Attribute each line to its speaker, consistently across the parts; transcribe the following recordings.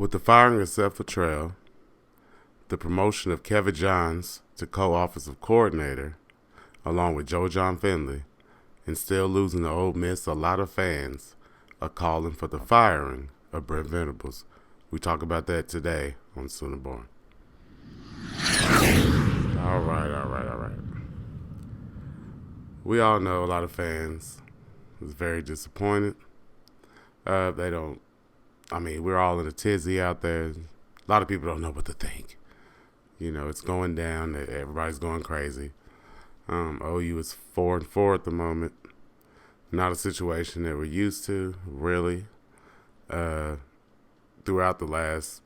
Speaker 1: With the firing of Seth Luttrell, the promotion of Kevin Johns to co-offensive coordinator, along with Joe John Finley, and still losing to Ole Miss, a lot of fans are calling for the firing of Brent Venables. We talk about that today on Sooner Born. All right. We all know a lot of fans was very disappointed. We're all in a tizzy out there. A lot of people don't know what to think. It's going down. Everybody's going crazy. OU is 4-4 at the moment. Not a situation that we're used to, really. Throughout the last,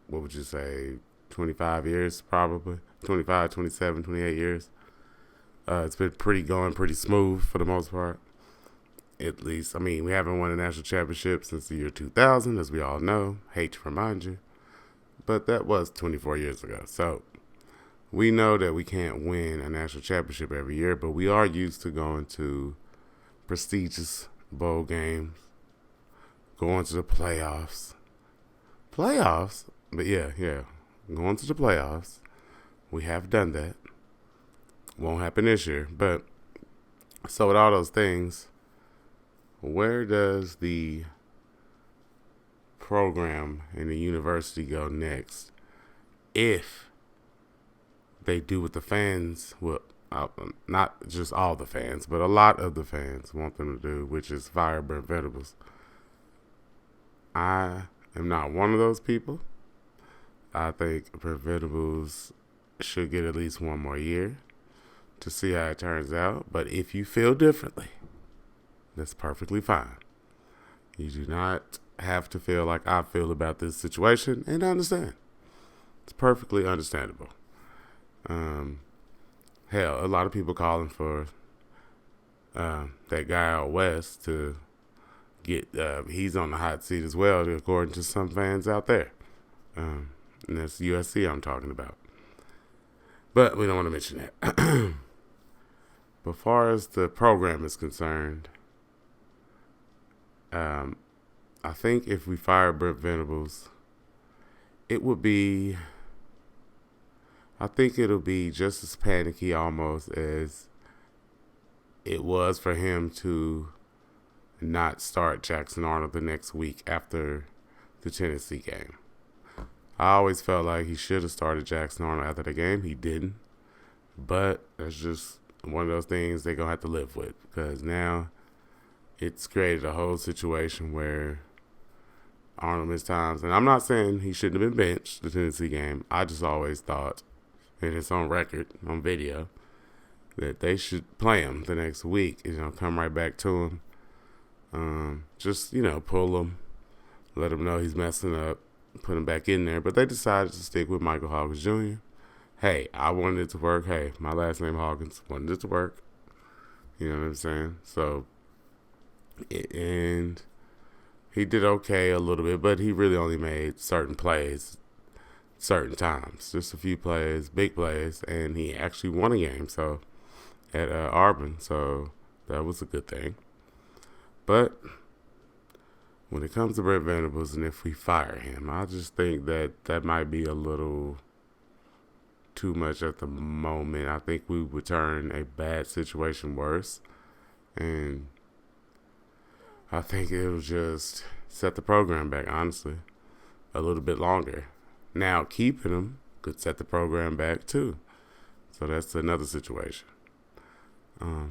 Speaker 1: 25 years, probably. 25, 27, 28 years. It's been going pretty smooth for the most part. At least, we haven't won a national championship since the year 2000, as we all know. Hate to remind you. But that was 24 years ago. So we know that we can't win a national championship every year, but we are used to going to prestigious bowl games, going to the playoffs. Playoffs? But yeah, going to the playoffs. We have done that. Won't happen this year. But so with all those things, where does the program and the university go next if they do what the fans not just all the fans, but a lot of the fans want them to do, which is fire Brent Venables? I am not one of those people. I think Brent Venables should get at least one more year to see how it turns out. But if you feel differently, that's perfectly fine. You do not have to feel like I feel about this situation, and I understand. It's perfectly understandable. A lot of people calling for that guy out west to get. He's on the hot seat as well, according to some fans out there. And that's USC I'm talking about. But we don't want to mention that. But as far as the program is concerned, I think if we fire Brent Venables, it'll be just as panicky almost as it was for him to not start Jackson Arnold the next week after the Tennessee game. I always felt like he should have started Jackson Arnold after the game. He didn't. But that's just one of those things they're going to have to live with, because now it's created a whole situation where Arnold missed times. And I'm not saying he shouldn't have been benched the Tennessee game. I just always thought, and it's on record, on video, that they should play him the next week. Come right back to him. Pull him, let him know he's messing up, put him back in there. But they decided to stick with Michael Hawkins Jr. Hey, I wanted it to work. Hey, my last name Hawkins, wanted it to work. You know what I'm saying? So, and he did okay a little bit, but he really only made certain plays, certain times. Just a few plays, big plays, and he actually won a game at Auburn, so that was a good thing. But when it comes to Brent Venables, and if we fire him, I just think that might be a little too much at the moment. I think we would turn a bad situation worse, and I think it'll just set the program back, honestly, a little bit longer. Now, keeping him could set the program back, too. So that's another situation. I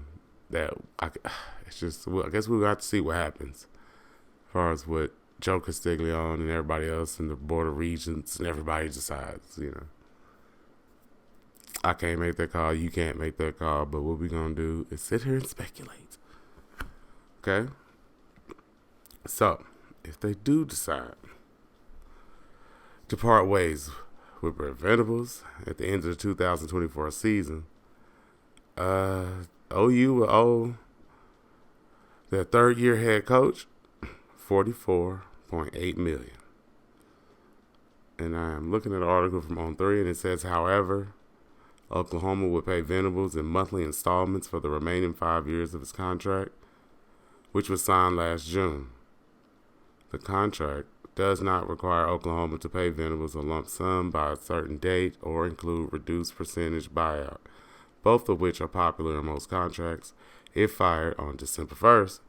Speaker 1: guess we'll have to see what happens as far as what Joe Castiglione and everybody else in the Board of Regents and everybody decides, I can't make that call. You can't make that call. But what we're going to do is sit here and speculate. Okay? So, if they do decide to part ways with Brent Venables at the end of the 2024 season, OU will owe their third-year head coach $44.8 million. And I am looking at an article from On3, and it says, however, Oklahoma would pay Venables in monthly installments for the remaining 5 years of his contract, which was signed last June. The contract does not require Oklahoma to pay Venables a lump sum by a certain date or include reduced percentage buyout, both of which are popular in most contracts. If fired on December 1st,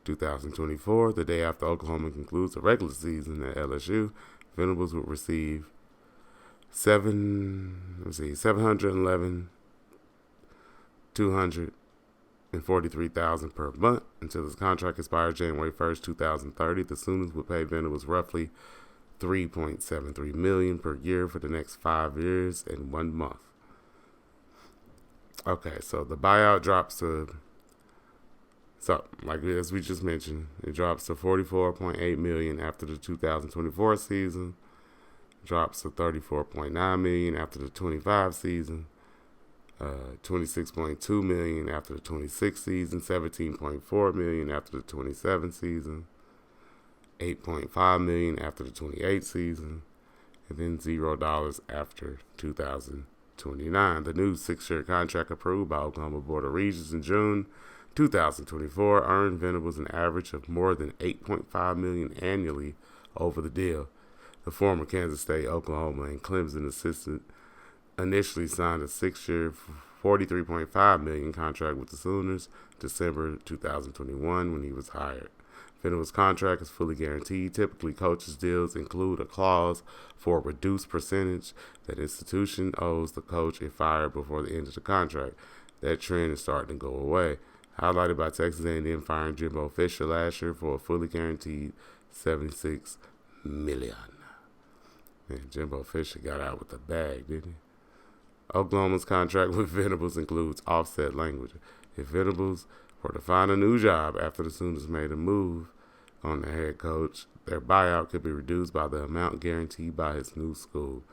Speaker 1: 2024, the day after Oklahoma concludes the regular season at LSU, Venables would receive $711,243 per month until his contract expires January 1st, 2030. The Sooners would pay Venables roughly $3.73 million per year for the next 5 years and 1 month. Okay, so the buyout drops to, like as we just mentioned, it drops to $44.8 million after the 2024 season, drops to $34.9 million after the 25 season, $26.2 million after the 26 season, $17.4 million after the 27 season, $8.5 million after the 28 season, and then $0 after 2029. The new 6-year contract approved by Oklahoma Board of Regents in June 2024 earned Venables an average of more than $8.5 million annually over the deal. The former Kansas State, Oklahoma, and Clemson assistant initially signed a 6-year, $43.5 million contract with the Sooners December 2021 when he was hired. Venables' contract is fully guaranteed. Typically, coaches' deals include a clause for a reduced percentage that institution owes the coach if fired before the end of the contract. That trend is starting to go away, highlighted by Texas A&M firing Jimbo Fisher last year for a fully guaranteed $76 million. Man, Jimbo Fisher got out with a bag, didn't he? Oklahoma's contract with Venables includes offset language. If Venables were to find a new job after the Sooners made a move on the head coach, their buyout could be reduced by the amount guaranteed by his new school.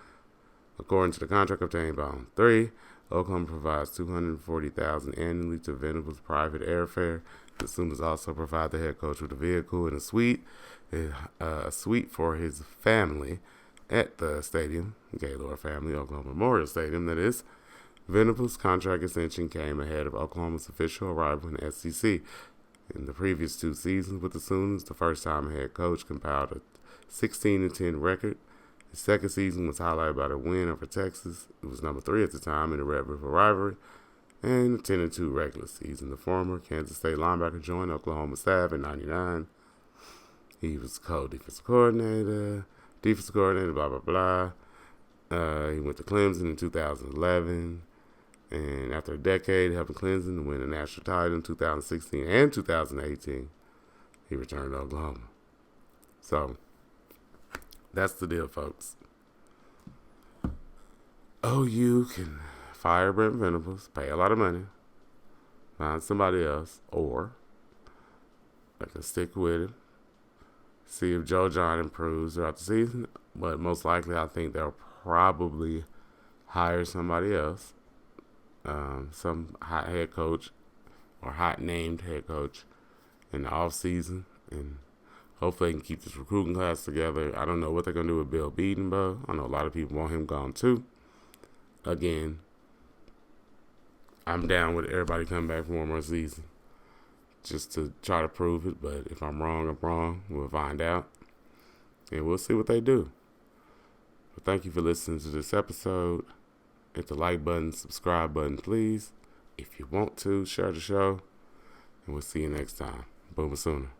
Speaker 1: According to the contract obtained by On 3, Oklahoma provides $240,000 annually to Venables' private airfare. The Sooners also provide the head coach with a vehicle and a suite for his family at the stadium, Gaylord Family Oklahoma Memorial Stadium, that is. Venables' contract extension came ahead of Oklahoma's official arrival in the SEC. In the previous 2 seasons with the Sooners, the first time a head coach compiled a 16-10 record. His second season was highlighted by the win over Texas. It was number 3 at the time in the Red River rivalry, and a 10-2 regular season. The former Kansas State linebacker joined Oklahoma staff in '99. He was co-defensive coordinator, blah, blah, blah. He went to Clemson in 2011. And after a decade helping Clemson to win a national title in 2016 and 2018, he returned to Oklahoma. So, that's the deal, folks. OU can fire Brent Venables, pay a lot of money, find somebody else, or they can stick with him, see if Joe John improves throughout the season. But most likely, I think they'll probably hire somebody else. Some hot head coach or hot named head coach in the off season, and hopefully they can keep this recruiting class together. I don't know what they're gonna do with Bill Bedenbaugh. I know a lot of people want him gone too. Again, I'm down with everybody coming back for one more season just to try to prove it. But if I'm wrong, I'm wrong. We'll find out, and we'll see what they do. But thank you for listening to this episode. Hit the like button, subscribe button, please. If you want to, share the show. And we'll see you next time. Boomer Sooner.